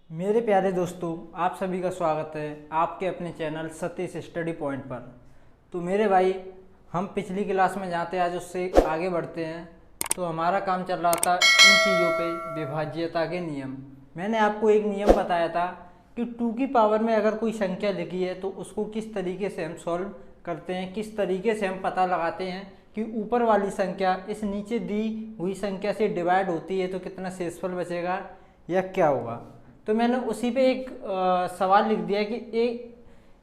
मेरे प्यारे दोस्तों, आप सभी का स्वागत है आपके अपने चैनल सतीश स्टडी पॉइंट पर। तो मेरे भाई, हम पिछली क्लास में जाते आज उससे आगे बढ़ते हैं। तो हमारा काम चल रहा था इन चीज़ों पे, विभाज्यता के नियम। मैंने आपको एक नियम बताया था कि 2 की पावर में अगर कोई संख्या लिखी है तो उसको किस तरीके से हम सॉल्व करते हैं, किस तरीके से हम पता लगाते हैं कि ऊपर वाली संख्या इस नीचे दी हुई संख्या से डिवाइड होती है तो कितना शेषफल बचेगा या क्या होगा। तो मैंने उसी पे एक सवाल लिख दिया कि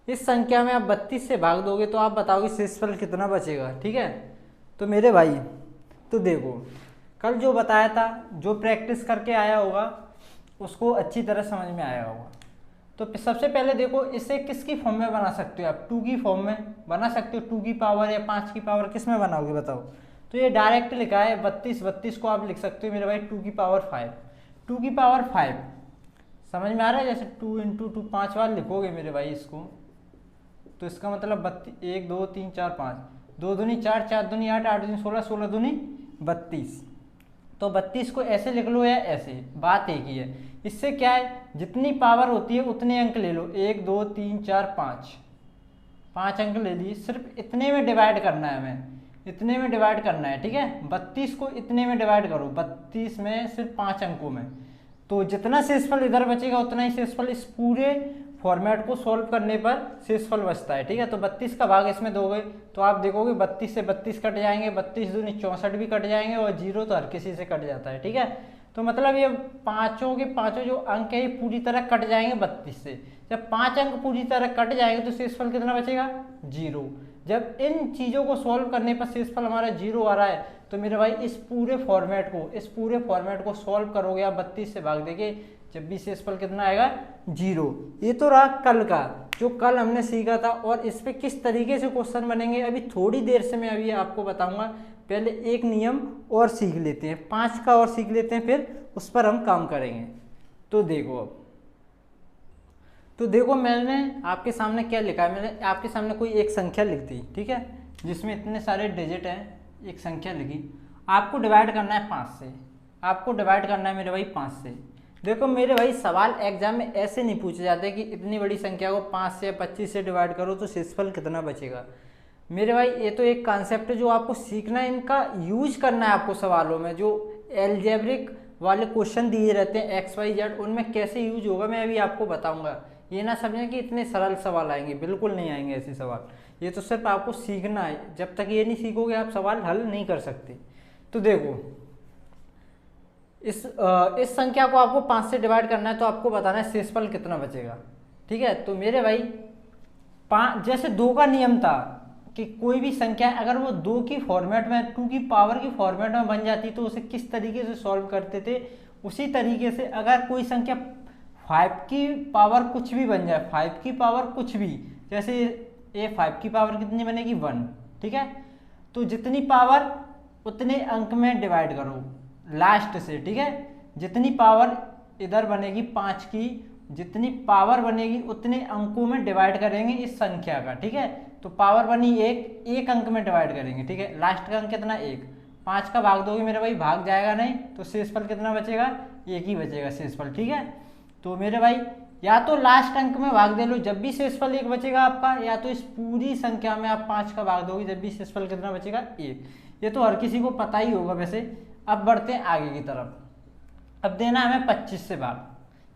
इस संख्या में आप 32 से भाग दोगे तो आप बताओगे शेषफल कितना बचेगा। ठीक है, तो मेरे भाई, तो देखो, कल जो बताया था, जो प्रैक्टिस करके आया होगा उसको अच्छी तरह समझ में आया होगा। तो सबसे पहले देखो, इसे किसकी फॉर्म में बना सकते हो आप? 2 की फॉर्म में बना सकते हो। 2 की पावर या 5 की पावर किस में बनाओगे बताओ? तो ये डायरेक्ट लिखा है 32 को आप लिख सकते हो मेरे भाई 2 की पावर 5। 2 की पावर 5 समझ में आ रहा है? जैसे 2 इंटू 2 5 बार लिखोगे मेरे भाई इसको, तो इसका मतलब 1 2 3 4 5, 2 दूनी 4, 4 दूनी 8, 8 दूनी 16, 16 दूनी 32। तो 32 को ऐसे लिख लो या ऐसे, बात एक ही है। इससे क्या है, जितनी पावर होती है उतने अंक ले लो। 1 2 3 4 5, 5 अंक ले लिए। सिर्फ इतने में डिवाइड करना है हमें, इतने में डिवाइड करना है। ठीक है, 32 को इतने में डिवाइड करो, 32 में सिर्फ 5 अंकों में। तो जितना शेषफल इधर बचेगा उतना ही शेषफल इस पूरे फॉर्मेट को सॉल्व करने पर शेषफल बचता है। ठीक है, तो 32 का भाग इसमें दोगे तो आप देखोगे 32 से 32 कट जाएंगे, 32 दूनी 64 भी कट जाएंगे, और 0 तो हर किसी से कट जाता है। ठीक है, तो मतलब ये पांचों के पांचों जो अंक है ये पूरी तरह कट जाएंगे 32 से। जब 5 अंक पूरी तरह कट जाएंगे तो शेषफल कितना बचेगा? 0। जब इन चीज़ों को सॉल्व करने पर शेषफल हमारा 0 आ रहा है तो मेरे भाई इस पूरे फॉर्मेट को सॉल्व करोगे आप 32 से भाग देके, जब भी शेषफल कितना आएगा? 0। ये तो रहा कल का, जो कल हमने सीखा था। और इस पे किस तरीके से क्वेश्चन बनेंगे अभी थोड़ी देर से मैं अभी आपको बताऊंगा। पहले एक नियम और सीख लेते हैं, 5 का और सीख लेते हैं, फिर उस पर हम काम करेंगे। तो देखो, अब तो देखो, मैंने आपके सामने क्या लिखा है। मैंने आपके सामने कोई एक संख्या लिख दी, ठीक है, जिसमें इतने सारे डिजिट हैं। एक संख्या लिखी, आपको डिवाइड करना है 5 से। आपको डिवाइड करना है मेरे भाई 5 से। देखो मेरे भाई, सवाल एग्जाम में ऐसे नहीं पूछे जाते कि इतनी बड़ी संख्या को 5 से या 25 से डिवाइड करो तो शेषफल कितना बचेगा। मेरे भाई, ये तो एक कॉन्सेप्ट है जो आपको सीखना है, इनका यूज करना है आपको सवालों में। जो एल्जेब्रिक वाले क्वेश्चन दिए रहते हैं XYZ, उनमें कैसे यूज होगा मैं अभी आपको बताऊंगा। ये ना समझें कि इतने सरल सवाल आएंगे, बिल्कुल नहीं आएंगे ऐसे सवाल। ये तो सिर्फ आपको सीखना है, जब तक ये नहीं सीखोगे आप सवाल हल नहीं कर सकते। तो देखो, इस संख्या को आपको 5 से डिवाइड करना है तो आपको बताना है शेषफल कितना बचेगा। ठीक है, तो मेरे भाई, जैसे 2 का नियम था कि कोई भी संख्या अगर वो 2 की फॉर्मेट में, 2 की पावर की फॉर्मेट में बन जाती तो उसे किस तरीके से सॉल्व करते थे, उसी तरीके से अगर कोई संख्या 5 की पावर कुछ भी बन जाए, 5 की पावर कुछ भी, जैसे ये 5 की पावर कितनी बनेगी? 1। ठीक है, तो जितनी पावर उतने अंक में डिवाइड करो लास्ट से। ठीक है, जितनी पावर इधर बनेगी 5 की, जितनी पावर बनेगी उतने अंकों में डिवाइड करेंगे इस संख्या का। ठीक है, तो पावर बनी 1, एक अंक में डिवाइड करेंगे। ठीक है, लास्ट का अंक कितना? 1। 5 का भाग दोगे मेरे भाई, भाग जाएगा नहीं, तो शेषफल कितना बचेगा? 1 ही बचेगा शेषफल। ठीक है, तो मेरे भाई, या तो लास्ट अंक में भाग दे लो जब भी शेषफल 1 बचेगा आपका, या तो इस पूरी संख्या में आप 5 का भाग दोगे जब भी शेषफल कितना बचेगा? 1। ये तो हर किसी को पता ही होगा वैसे। अब बढ़ते हैं आगे की तरफ। अब देना है हमें 25 से भाग।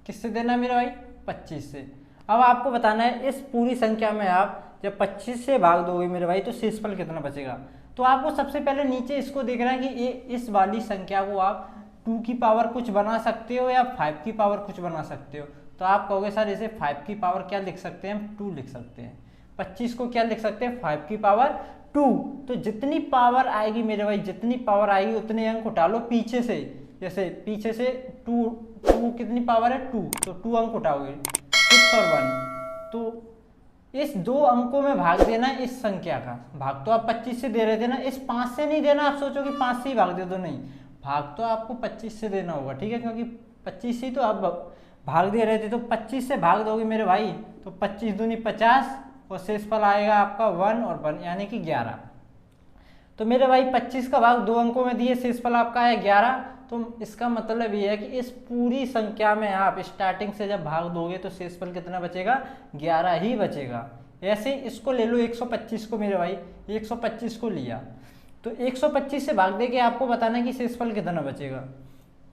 किससे देना है मेरे भाई? 25 से। अब आपको बताना है इस पूरी संख्या में आप जब 25 से भाग दोगे मेरे भाई तो शेषफल कितना बचेगा। तो आपको सबसे पहले नीचे इसको देखना है कि ये इस वाली संख्या को आप 2 की पावर कुछ बना सकते हो या 5 की पावर कुछ बना सकते हो। तो आप कहोगे सर इसे 5 की पावर क्या लिख सकते हैं? हम 2 लिख सकते हैं। 25 को क्या लिख सकते हैं? 5 की पावर 2। तो जितनी पावर आएगी मेरे भाई, जितनी पावर आएगी उतने अंक उठा लो पीछे से। जैसे पीछे से 2 कितनी पावर है? 2, तो 2 अंक उठाओगे, 6 और 1। तो इस 2 अंकों में भाग देना इस संख्या का। भाग तो आप 25 से दे रहे थे ना, इस 5 से नहीं देना। आप सोचो कि 5 से ही भाग दे दो, नहीं, भाग तो आपको 25 से देना होगा। ठीक है, क्योंकि 25 ही तो आप भाग दे रहे थे, तो 25 से भाग दोगे मेरे भाई तो 25 दूनी 50, और शेषफल आएगा आपका 1 और 1 यानी कि 11। तो मेरे भाई 25 का भाग 2 अंकों में दिए, शेषफल आपका है 11। तो इसका मतलब ये है कि इस पूरी संख्या में आप स्टार्टिंग से जब भाग दोगे तो शेषफल कितना बचेगा, 11 ही बचेगा। ऐसे इसको ले लो 125 को मेरे भाई, 125 को लिया तो 125 से भाग दे के आपको बताना है कि शेषफल कितना बचेगा।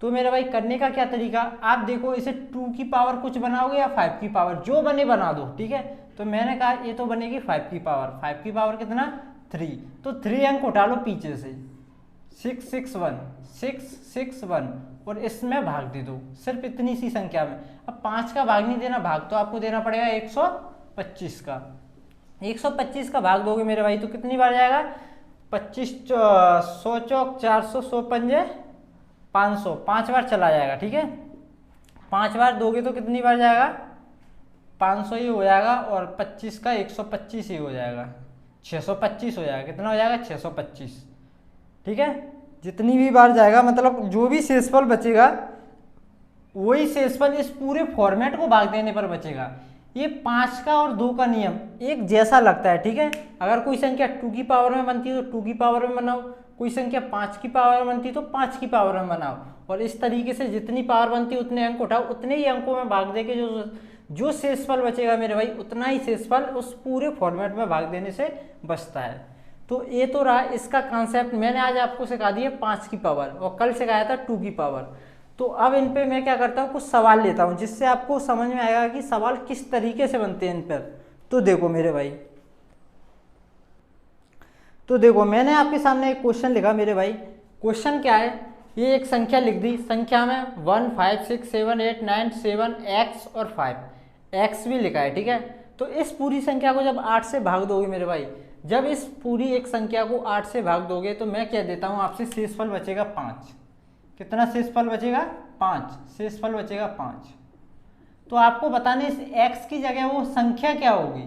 तो मेरे भाई करने का क्या तरीका, आप देखो इसे 2 की पावर कुछ बनाओगे या 5 की पावर, जो बने बना दो, ठीक है। तो मैंने कहा ये तो बनेगी 5 की पावर, 5 की पावर कितना 3, तो 3 अंक उठा लो पीछे से, 661 और इसमें भाग दे दो सिर्फ इतनी सी संख्या में। अब 5 का भाग नहीं देना, भाग तो आपको देना पड़ेगा 125 का। 125 का भाग दोगे मेरे भाई तो कितनी बार जाएगा, 25 100 चौक 400, 100 पंजे 500, 5 बार चला जाएगा, ठीक है। 5 बार दोगे तो कितनी बार जाएगा, 500 ही हो जाएगा, और 25 का 125 ही हो जाएगा, 625 हो जाएगा। कितना हो जाएगा, 625, ठीक है। जितनी भी बार जाएगा मतलब जो भी शेषफल बचेगा वही शेषफल इस पूरे फॉर्मेट को भाग देने पर बचेगा। ये 5 का और 2 का नियम एक जैसा लगता है, ठीक है। अगर कोई संख्या 2 की पावर में बनती है तो 2 की पावर में बनाओ, कोई संख्या 5 की पावर में बनती है तो 5 की पावर में बनाओ, और इस तरीके से जितनी पावर बनती है उतने अंक उठाओ, उतने ही अंकों में भाग दे के जो शेषफल बचेगा मेरे भाई उतना ही शेषफल उस पूरे फॉर्मेट में भाग देने से बचता है। तो ये तो रहा इसका कॉन्सेप्ट, मैंने आज आपको सिखा दिया 5 की पावर और कल सिखाया था 2 की पावर। तो अब इन पे मैं क्या करता हूँ, कुछ सवाल लेता हूँ जिससे आपको समझ में आएगा कि सवाल किस तरीके से बनते हैं इन पर। तो देखो मेरे भाई, तो देखो मैंने आपके सामने एक क्वेश्चन लिखा मेरे भाई। क्वेश्चन क्या है, ये एक संख्या लिख दी, संख्या में 1 5 6 7 8 9 7 x और 5 x भी लिखा है, ठीक है। तो इस पूरी संख्या को जब 8 से भाग दोगे मेरे भाई, जब इस पूरी एक संख्या को 8 से भाग दोगे तो मैं क्या देता हूँ आपसे, शेषफल बचेगा 5। कितना शेषफल बचेगा, 5, शेषफल बचेगा 5। तो आपको बताने इस x की जगह वो संख्या क्या होगी,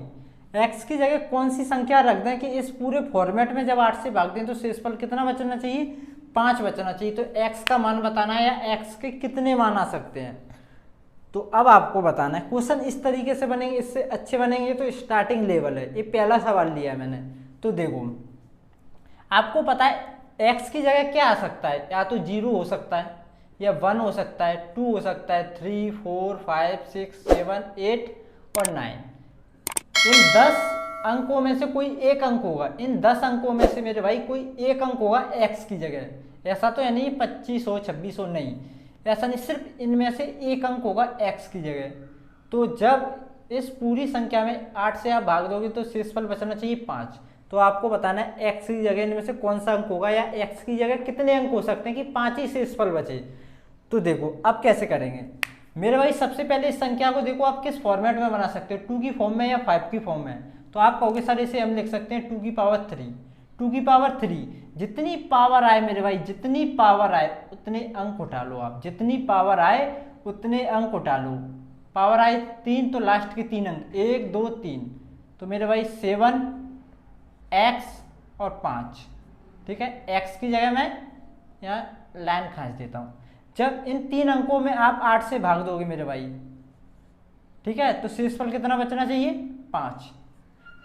x की जगह कौन सी संख्या रख दें कि इस पूरे फॉर्मेट में जब 8 से भाग दें तो शेषफल कितना बचना चाहिए, 5 बचना चाहिए। तो x का मान बताना है या x के कितने मान आ सकते हैं। तो अब आपको बताना है, क्वेश्चन इस तरीके से बनेंगे, इससे अच्छे बनेंगे। तो स्टार्टिंग लेवल है, ये पहला सवाल लिया है मैंने। तो देखो आपको पता है x की जगह क्या आ सकता है, या तो 0 हो सकता है, या 1 हो सकता है, 2 हो सकता है, 3 4 5 6 7 8 और 9। इन 10 अंकों में से कोई एक अंक होगा, इन 10 अंकों में से मेरे भाई कोई एक अंक होगा x की जगह। ऐसा तो है नहीं 25 हो 26 हो, नहीं ऐसा नहीं, सिर्फ इनमें से एक अंक होगा x की जगह। तो जब इस पूरी संख्या में 8 से आप भाग दोगे तो शेषफल बचना चाहिए 5। तो आपको बताना है x की जगह इनमें से कौन सा अंक होगा, या x की जगह कितने अंक हो सकते हैं कि 5 ही शेषफल बचे। तो देखो अब कैसे करेंगे मेरे भाई, सबसे पहले इस संख्या को देखो आप किस फॉर्मेट में बना सकते हो, 2 की फॉर्म में या 5 की फॉर्म में। तो आप कहोगे सर इसे हम लिख सकते हैं 2 की पावर 3। 2 की पावर 3, जितनी पावर आए मेरे भाई, जितनी पावर आए उतने अंक उठा लो आप, जितनी पावर आए उतने अंक उठा लो। पावर आए 3 तो लास्ट के 3 अंक 1 2 3, तो मेरे भाई 7 x और 5, ठीक है। x की जगह मैं यहाँ लाइन खींच देता हूँ। जब इन 3 अंकों में आप 8 से भाग दोगे मेरे भाई, ठीक है, तो शेषफल कितना बचना चाहिए, 5।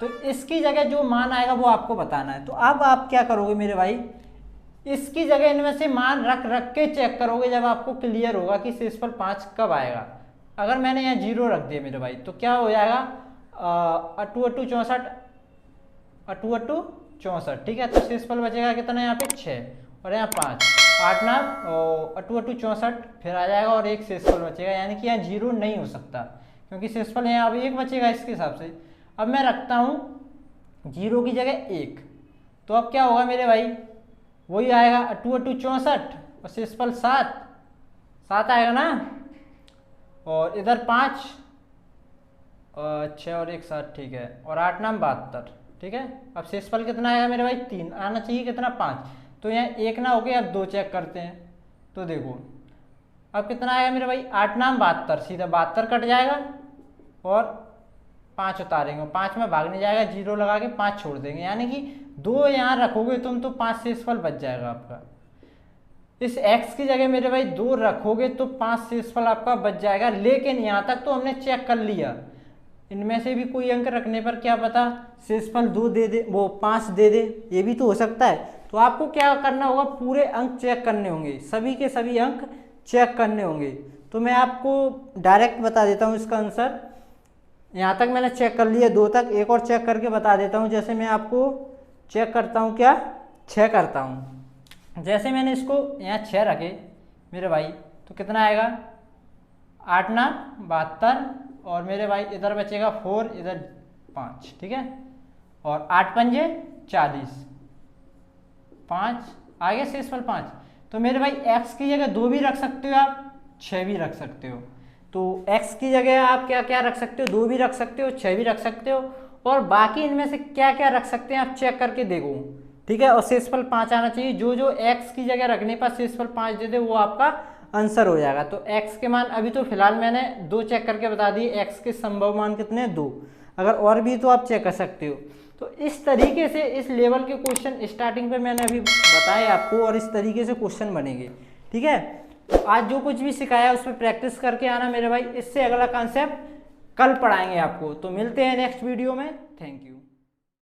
तो इसकी जगह जो मान आएगा वो आपको बताना है। तो अब आप क्या करोगे मेरे भाई, इसकी जगह इनमें से मान रख रख के चेक करोगे, जब आपको क्लियर होगा कि शेषफल 5 कब आएगा। अगर मैंने यहाँ 0 रख दिया मेरे भाई तो क्या हो जाएगा, अट्टू अट्टू 64, अट्टू अट्टू 64, ठीक है। तो शेषफल बचेगा कितना, यहाँ पे 6 और यहाँ 5, 8 9 अट्टू अट्टू 64 फिर आ जाएगा और एक शेषफल बचेगा, यानी कि यहाँ 0 नहीं हो सकता क्योंकि शेषफल यहाँ अभी 1 बचेगा इसके हिसाब से। अब मैं रखता हूँ 0 की जगह 1, तो अब क्या होगा मेरे भाई, वही आएगा अट्टू अट्टू 64 और शेषफल 7 आएगा ना, और इधर 5 और 6 और 1 7, ठीक है, और 8 9 72, ठीक है। अब शेषफल कितना आएगा मेरे भाई, 3 आना चाहिए, कितना 5, तो यहाँ 1 ना हो गया। अब 2 चेक करते हैं, तो देखो अब कितना आएगा मेरे भाई, 8 9 72, सीधा 72 कट जाएगा और 5 उतारेंगे, 5 में भागने जाएगा, 0 लगा के 5 छोड़ देंगे, यानी कि 2 यहाँ रखोगे तुम तो 5 शेषफल बच जाएगा आपका। इस x की जगह मेरे भाई 2 रखोगे तो 5 शेषफल आपका बच जाएगा। लेकिन यहाँ तक तो हमने चेक कर लिया, इनमें से भी कोई अंक रखने पर क्या पता शेषफल 2 दे दे, वो 5 दे दे, ये भी तो हो सकता है। तो आपको क्या करना होगा, पूरे अंक चेक करने होंगे, सभी के सभी अंक चेक करने होंगे। तो मैं आपको डायरेक्ट बता देता हूँ इसका आंसर। यहाँ तक मैंने चेक कर लिया, 2 तक, एक और चेक करके बता देता हूँ। जैसे मैं आपको चेक करता हूँ, क्या 6 करता हूँ। जैसे मैंने इसको यहाँ 6 रखे मेरे भाई, तो कितना आएगा 8 ना 72, और मेरे भाई इधर बचेगा 4, इधर 5, ठीक है। और 8 पंजे 40, 5 आगे शेषफल 5। तो मेरे भाई x की जगह 2 भी रख सकते हो आप, 6 भी रख सकते हो। तो x की जगह आप क्या क्या रख सकते हो, 2 भी रख सकते हो, 6 भी रख सकते हो, और बाकी इनमें से क्या क्या रख सकते हैं आप चेक करके देखो, ठीक है। और शेषफल 5 आना चाहिए, जो जो x की जगह रखने पर शेषफल 5 दे दे वो आपका आंसर हो जाएगा। तो x के मान अभी तो फिलहाल मैंने 2 चेक करके बता दिए, x के संभव मान कितने हैं 2, अगर और भी तो आप चेक कर सकते हो। तो इस तरीके से इस लेवल के क्वेश्चन स्टार्टिंग पे मैंने अभी बताए आपको, और इस तरीके से क्वेश्चन बनेंगे, ठीक है। तो आज जो कुछ भी सिखाया उस पर प्रैक्टिस करके आना मेरे भाई, इससे अगला कॉन्सेप्ट कल पढ़ाएंगे आपको। तो मिलते हैं नेक्स्ट वीडियो में, थैंक यू।